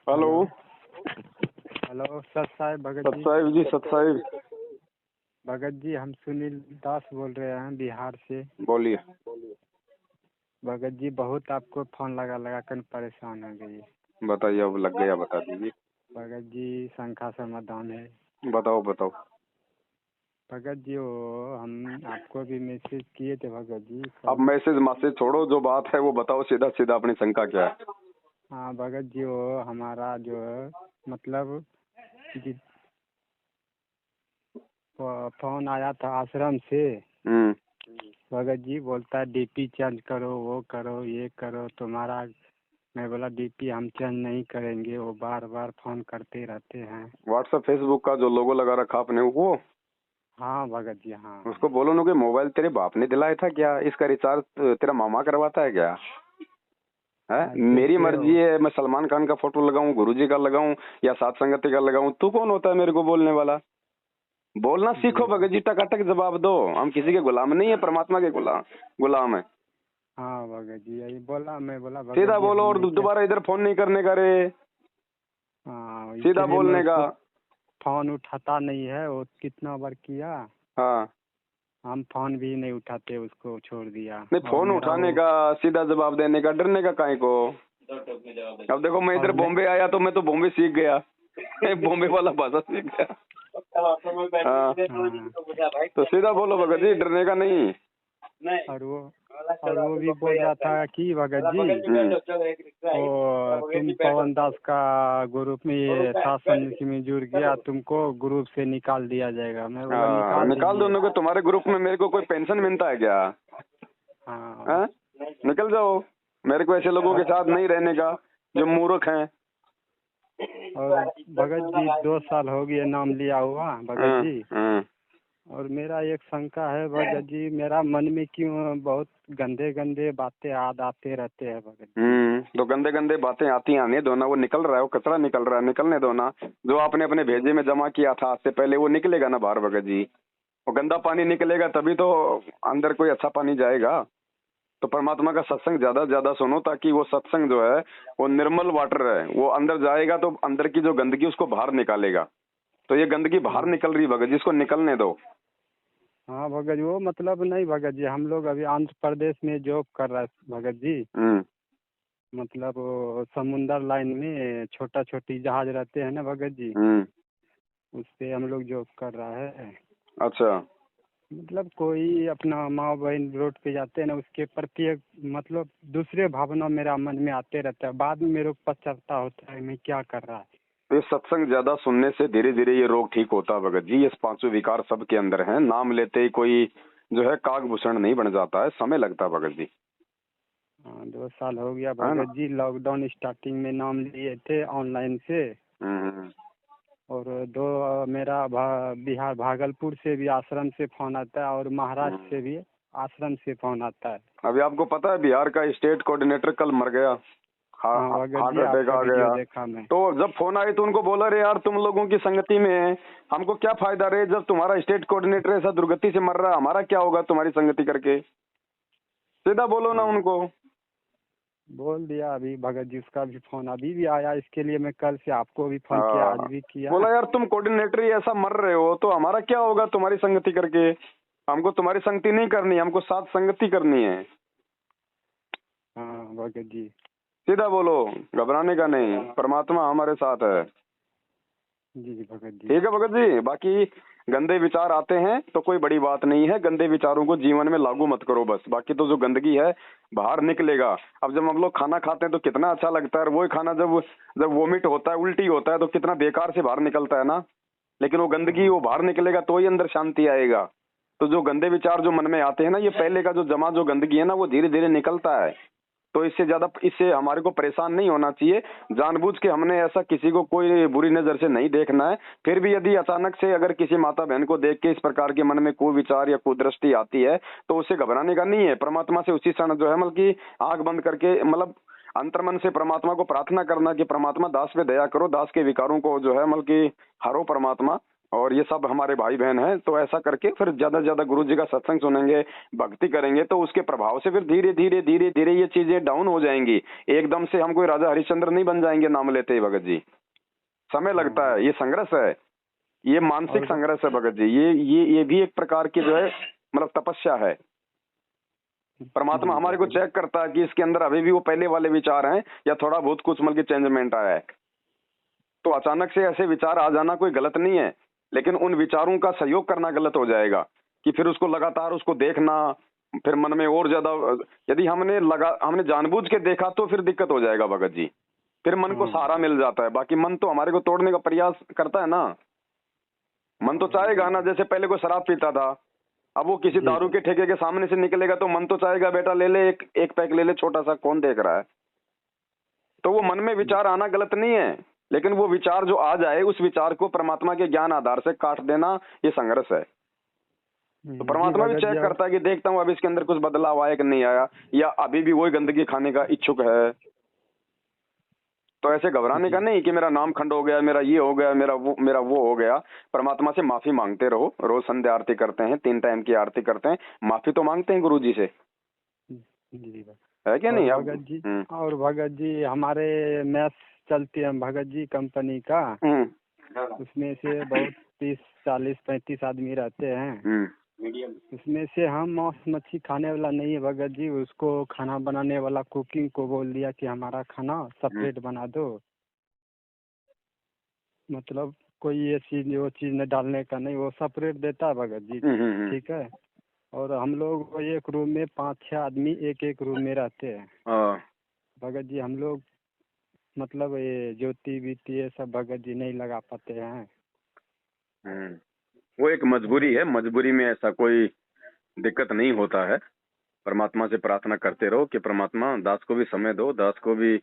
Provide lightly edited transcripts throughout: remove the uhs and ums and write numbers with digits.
Hello. Hello सत साहिब भगत सत जी। साहिब जी, सत साहिब। भगत जी हम सुनील दास बोल रहे हैं बिहार से। बोलिए। भगत जी बहुत आपको फोन लगा लगा कर परेशान हो गई। बताइए, अब लग गया, बता दीजिए। भगत जी शंका समाधान है। बताओ बताओ। भगत जी वो हम आपको भी मैसेज किए थे भगत जी अब कल। मैसेज छोड़ो, जो बात है वो बताओ, सीधा सीधा अपनी शंका क्या है। हाँ भगत जी वो हमारा जो है मतलब जी फोन आया था आश्रम से। भगत जी बोलता है डीपी चेंज करो, वो करो, ये करो तुम्हारा। मैं बोला डीपी हम चेंज नहीं करेंगे, वो बार बार फोन करते रहते हैं। व्हाट्सएप फेसबुक का जो लोगो लगा रखा आपने वो। हाँ भगत जी हाँ। उसको बोलो ना कि मोबाइल तेरे बाप ने दिलाया था क्या, इसका रिचार्ज तेरा मामा करवाता है क्या है? मेरी जैसे मर्जी है, मैं सलमान खान का फोटो लगाऊं, गुरुजी का लगाऊं या सात संगति का लगाऊं, तू कौन होता है मेरे को बोलने वाला? बोलना सीखो जी भगत जी, टकाटक जवाब दो। हम किसी के गुलाम नहीं है, परमात्मा के गुलाम है। हाँ भगत जी यही बोला। मैं बोला भगत सीधा जी बोलो, हम और नहीं कर। दोबारा इधर फोन नहीं करने का रे। हाँ सीधा इसलिए मैं बोलने का। उसको फोन उठाता नहीं है। वो कितना बार किया, हाँ, हम फोन भी नहीं उठाते, उसको छोड़ दिया। नहीं और फोन मेरा उठाने वो का, सीधा जवाब देने का, डरने का काहे को? अब देखो, मैं इधर और बॉम्बे आया तो मैं तो बॉम्बे सीख गया। बॉम्बे वाला भाषा सीख गया। हाँ, हाँ तो सीधा बोलो भगत जी, डरने का नहीं। और वो भी बोल रहा था कि भगत जी वो तुम पवन दास का ग्रुप में ये सात समिति में जुड़ गया, तुमको ग्रुप से निकाल दिया जाएगा। मैं बोला हाँ, निकाल निकाल दो दीजिए। उनको। तुम्हारे ग्रुप में मेरे को कोई पेंशन मिलता है क्या? हाँ हाँ? निकल जाओ। मेरे को ऐसे लोगों के साथ नहीं रहने का जो मूर्ख हैं। और भगत जी 2 साल हो गए नाम लिया हुआ भगत हाँ, जी। हाँ। और मेरा एक शंका है भगत जी, मेरा मन में क्यों बहुत गंदे गंदे बातें याद आते रहते हैं भगत जी। तो गंदे गंदे बातें आती आने दो ना, वो निकल रहा है, वो कचरा निकल रहा है, निकलने दो ना। जो आपने अपने भेजे में जमा किया था आज से पहले, वो निकलेगा ना बाहर भगत जी। वो गंदा पानी निकलेगा तभी तो अंदर कोई अच्छा पानी जाएगा। तो परमात्मा का सत्संग ज्यादा से ज्यादा सुनो, ताकि वो सत्संग जो है वो निर्मल वाटर है, वो अंदर जाएगा तो अंदर की जो गंदगी उसको बाहर निकालेगा। तो ये गंदगी बाहर निकल रही भगत जी, इसको निकलने दो। हाँ भगत जी वो मतलब नहीं भगत जी, हम लोग अभी आंध्र प्रदेश में जॉब कर रहा है भगत जी। हम्म। मतलब वो समुंदर लाइन में छोटा छोटी जहाज रहते हैं ना भगत जी, हम्म। उस पे हम लोग जॉब कर रहा है। अच्छा। मतलब कोई अपना माँ बहन रोड पे जाते हैं ना, उसके प्रति एक मतलब दूसरे भावना मेरा मन में आते रहता है। बाद में मेरे को पछतावा होता है मैं क्या कर रहा है। तो ये सत्संग ज्यादा सुनने से धीरे धीरे ये रोग ठीक होता है भगत जी। ये पांचों विकार सबके अंदर हैं, नाम लेते ही कोई जो है कागभूषण नहीं बन जाता है, समय लगता है भगत जी। हाँ 2 साल हो गया है ना? भगत जी। लॉकडाउन स्टार्टिंग में नाम लिए थे ऑनलाइन से। हम्म। और मेरा बिहार भागलपुर से भी आश्रम से फोन आता है और महाराष्ट्र से भी आश्रम से फोन आता है। अभी आपको पता है बिहार का स्टेट कोऑर्डिनेटर कल मर गया, हाँ भगत हार्ट जी अटैक आपका आ वीडियो गया। देखा मैं। तो जब फोन आए तो उनको बोला, रे यार तुम लोगों की संगति में हमको क्या फायदा रे, जब तुम्हारा स्टेट कोऑर्डिनेटर ऐसा दुर्गति से मर रहा है, हमारा क्या होगा तुम्हारी संगति करके? सीधा बोलो ना हाँ उनको। बोल दिया अभी भगत जी, उसका भी फोन अभी भी आया। इसके लिए मैं कल से आपको भी फोन किया, आज हाँ, भी किया। बोला यार तुम कोऑर्डिनेटर ही ऐसा मर रहे हो तो हमारा क्या होगा तुम्हारी संगति करके? हमको तुम्हारी संगति नहीं करनी, हमको साथ संगति करनी है। हाँ भगत जी। सीधा बोलो, घबराने का नहीं, परमात्मा हमारे साथ है। जी जी भगत जी। ठीक है भगत जी। बाकी गंदे विचार आते हैं तो कोई बड़ी बात नहीं है, गंदे विचारों को जीवन में लागू मत करो बस। बाकी तो जो गंदगी है बाहर निकलेगा। अब जब हम लोग खाना खाते हैं तो कितना अच्छा लगता है, वही खाना जब जब वोमिट होता है, उल्टी होता है, तो कितना बेकार से बाहर निकलता है ना। लेकिन वो गंदगी वो बाहर निकलेगा तो ही अंदर शांति आएगा। तो जो गंदे विचार जो मन में आते हैं ना, ये पहले का जो जमा जो गंदगी है ना, वो धीरे धीरे निकलता है। तो इससे हमारे को परेशान नहीं होना चाहिए। जानबूझ के हमने ऐसा किसी को कोई बुरी नजर से नहीं देखना है। फिर भी यदि अचानक से अगर किसी माता बहन को देख के इस प्रकार के मन में कोई विचार या कुदृष्टि आती है तो उसे घबराने का नहीं है। परमात्मा से उसी क्षण जो है मतलब की आंख बंद करके मतलब अंतर्मन से परमात्मा को प्रार्थना करना कि परमात्मा दास पे दया करो, दास के विकारों को जो है मतलब की हरो परमात्मा। और ये सब हमारे भाई बहन हैं। तो ऐसा करके फिर ज्यादा से ज्यादा गुरु जी का सत्संग सुनेंगे, भक्ति करेंगे, तो उसके प्रभाव से फिर धीरे धीरे धीरे धीरे ये चीजें डाउन हो जाएंगी। एकदम से हम कोई राजा हरिश्चंद्र नहीं बन जाएंगे नाम लेते ही भगत जी। समय लगता है, ये संघर्ष है, ये मानसिक संघर्ष है भगत जी। ये भी एक प्रकार की जो है मतलब तपस्या है। परमात्मा हमारे को चेक करता है कि इसके अंदर अभी भी वो पहले वाले विचार हैं या थोड़ा बहुत कुछ मतलब चेंजमेंट आया है। तो अचानक से ऐसे विचार आ जाना कोई गलत नहीं है, लेकिन उन विचारों का सहयोग करना गलत हो जाएगा कि फिर उसको लगातार उसको देखना, फिर मन में और ज्यादा यदि हमने जानबूझ के देखा तो फिर दिक्कत हो जाएगा भगत जी। फिर मन को सहारा मिल जाता है, बाकी मन तो हमारे को तोड़ने का प्रयास करता है ना। मन तो चाहेगा ना, जैसे पहले कोई शराब पीता था, अब वो किसी दारू के ठेके के सामने से निकलेगा तो मन तो चाहेगा बेटा ले ले, एक पैक ले ले छोटा सा, कौन देख रहा है। तो वो मन में विचार आना गलत नहीं है, लेकिन वो विचार जो आ जाए उस विचार को परमात्मा के ज्ञान आधार से काट देना, ये संघर्ष है। तो परमात्मा भी चेक करता है कि देखता हूँ अभी इसके अंदर कुछ बदलाव आया कि नहीं आया, या अभी भी वही गंदगी खाने का इच्छुक है। तो ऐसे घबराने का नहीं कि मेरा नाम खंड हो गया, मेरा ये हो गया, मेरा वो हो गया। परमात्मा से माफी मांगते रहो। रोज संध्या आरती करते हैं, 3 टाइम की आरती करते हैं, माफी तो मांगते हैं गुरु जी से, है क्या नहीं भगत जी? और भगत जी हमारे मैच चलती है भगत जी कंपनी का, उसमें से बहुत 30, 40, 35 आदमी रहते हैं। उसमें से हम मांस मच्छी खाने वाला नहीं है भगत जी, उसको खाना बनाने वाला कुकिंग को बोल दिया कि हमारा खाना सेपरेट बना दो, मतलब कोई ये चीज वो चीज न डालने का नहीं, वो सेपरेट देता है भगत जी। ठीक है। और हम लोग एक रूम में 5-6 आदमी एक रूम में रहते हैं भगत जी। हम लोग मतलब ये ज्योति बीती ये सब भगत जी नहीं लगा पाते हैं। वो एक मजबूरी है, मजबूरी में ऐसा कोई दिक्कत नहीं होता है। परमात्मा से प्रार्थना करते रहो कि परमात्मा दास को भी समय दो, दास को भी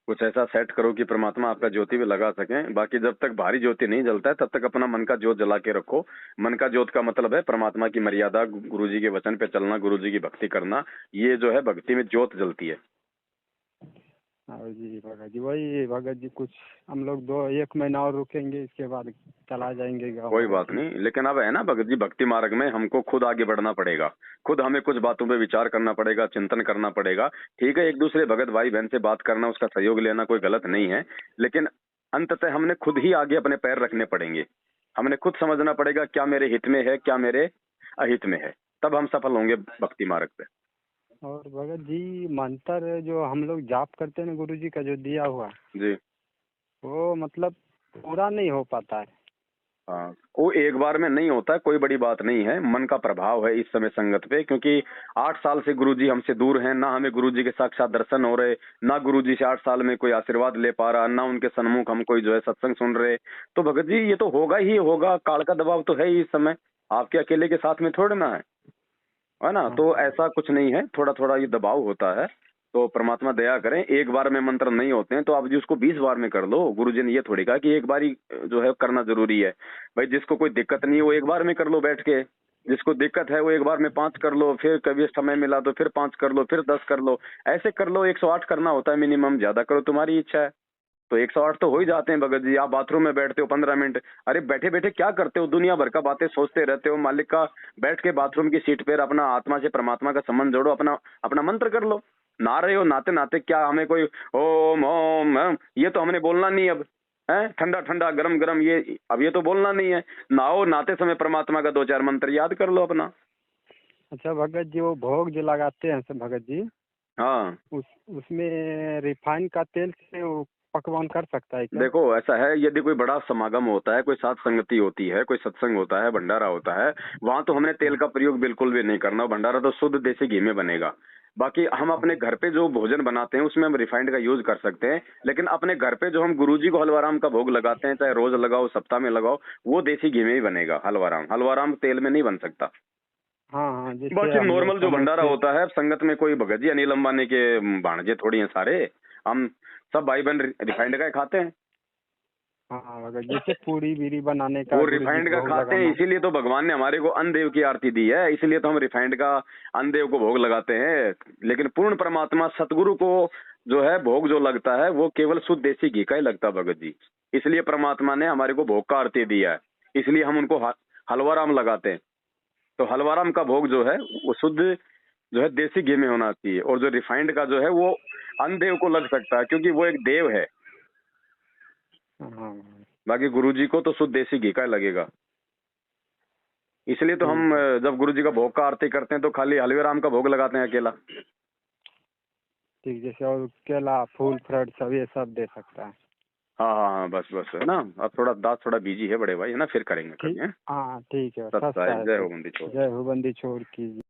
कुछ ऐसा सेट करो कि परमात्मा आपका ज्योति भी लगा सकें। बाकी जब तक भारी ज्योति नहीं जलता है तब तक अपना मन का ज्योत जला के रखो। मन का ज्योत का मतलब है परमात्मा की मर्यादा, गुरु जी के वचन पे चलना, गुरु जी की भक्ति करना। ये जो है भक्ति में ज्योत जलती है। जी भगत जी, वही भगत जी कुछ हम लोग 1 महीना और रुकेंगे, इसके बाद चला जाएंगे गाँव। कोई बात नहीं, लेकिन अब है ना भगत जी, भक्ति मार्ग में हमको खुद आगे बढ़ना पड़ेगा, खुद हमें कुछ बातों पे विचार करना पड़ेगा, चिंतन करना पड़ेगा। ठीक है, एक दूसरे भगत भाई बहन से बात करना, उसका सहयोग लेना कोई गलत नहीं है, लेकिन अंततः हमने खुद ही आगे अपने पैर रखने पड़ेंगे। हमने खुद समझना पड़ेगा क्या मेरे हित में है, क्या मेरे अहित में है, तब हम सफल होंगे भक्ति मार्ग पे। और भगत जी मंत्र जो हम लोग जाप करते हैं ना गुरु जी का जो दिया हुआ जी, वो मतलब पूरा नहीं हो पाता है। हाँ, वो एक बार में नहीं होता है, कोई बड़ी बात नहीं है। मन का प्रभाव है इस समय संगत पे, क्योंकि 8 साल से गुरुजी हमसे दूर हैं, ना हमें गुरुजी के साक्षात दर्शन हो रहे, ना गुरुजी से 8 साल में कोई आशीर्वाद ले पा रहा, ना उनके सन्मुख हम कोई जो है सत्संग सुन रहे। तो भगत जी ये तो होगा ही होगा, काल का दबाव तो है ही इस समय, आपके अकेले के साथ में थोड़ा ना है ना। तो ऐसा कुछ नहीं है, थोड़ा थोड़ा ये दबाव होता है। तो परमात्मा दया करें, एक बार में मंत्र नहीं होते हैं तो आप जी उसको 20 बार में कर लो। गुरुजी ने ये थोड़ी कहा कि एक बार ही जो है करना जरूरी है। भाई जिसको कोई दिक्कत नहीं है वो एक बार में कर लो बैठ के, जिसको दिक्कत है वो एक बार में 5 कर लो, फिर कभी समय मिला तो फिर 5 कर लो, फिर 10 कर लो, ऐसे कर लो। 108 करना होता है मिनिमम, ज्यादा करो तुम्हारी इच्छा है। तो 108 तो हो ही जाते हैं भगत जी। आप बाथरूम में बैठते हो 15 मिनट, अरे बैठे बैठे क्या करते हो, दुनिया भर का बातें सोचते रहते हो। मालिक का बैठ के बाथरूम की सीट पर अपना आत्मा से परमात्मा का संबंध जोड़ो, अपना अपना मंत्र कर लो। नहा रहे हो, नहाते नहाते क्या हमें कोई ओम ओम ये तो हमने बोलना नहीं अब है, ठंडा ठंडा गरम गरम ये अब ये तो बोलना नहीं है। नहाओ, नहाते समय परमात्मा का 2-4 मंत्र याद कर लो अपना। अच्छा भगत जी वो भोग जो लगाते हैं सब भगत जी, हाँ, उसमें रिफाइन का तेल से वो पकवान कर सकता है क्या? देखो ऐसा है, यदि कोई बड़ा समागम होता है, कोई साथ संगति होती है, कोई सत्संग होता है, भंडारा होता है, वहां तो हमने तेल का प्रयोग बिल्कुल भी नहीं करना। भंडारा तो शुद्ध देसी घी में बनेगा। बाकी हम अपने घर पे जो भोजन बनाते हैं उसमें हम रिफाइंड का यूज कर सकते हैं, लेकिन अपने घर पे जो हम गुरुजी को हलवाराम का भोग लगाते हैं, चाहे रोज लगाओ सप्ताह में लगाओ, वो देसी घी में ही बनेगा। हलवाराम तेल में नहीं बन सकता। हाँ, बाकी नॉर्मल जो भंडारा होता है संगत में कोई भगत जी अनिल अंबानी के भाणजे थोड़ी हैं सारे, हम सब भाई बहन रिफाइंड का ही खाते हैं। हाँ, जैसे पूरी बीड़ी बनाने का वो रिफाइंड का खाते हैं, इसीलिए तो भगवान ने हमारे को अन्नदेव की आरती दी है, इसलिए तो हम रिफाइंड का अन्नदेव को भोग लगाते हैं। लेकिन पूर्ण परमात्मा सतगुरु को जो है भोग जो लगता है वो केवल शुद्ध देसी घी का ही लगता है भगत जी। इसलिए परमात्मा ने हमारे को भोग का आरती दिया है इसलिए हम उनको हलवाराम लगाते हैं। तो हलवाराम का भोग जो है वो शुद्ध जो है देसी घी में होना चाहिए, और जो रिफाइंड का जो है वो अनदेव को लग सकता है क्योंकि वो एक देव है। हाँ बाकी गुरुजी को तो शुद्ध देसी घी का लगेगा। इसलिए तो हम जब गुरुजी का भोग का आरती करते हैं तो खाली हलवेराम का भोग लगाते हैं अकेला। ठीक, जैसे और केला फूल फ्रूट सब ये सब दे सकता है। हाँ हाँ हाँ, बस बस है ना। अब थोड़ा दांत थोड़ा बिजी है बड़े भाई, है ना, फिर करेंगे कभी। ठीक, हाँ ठीक है, सत्ता सस्ता है। है जय तो। हो बंदी छोड़। जय हो बंदी छोड़ कीजिए।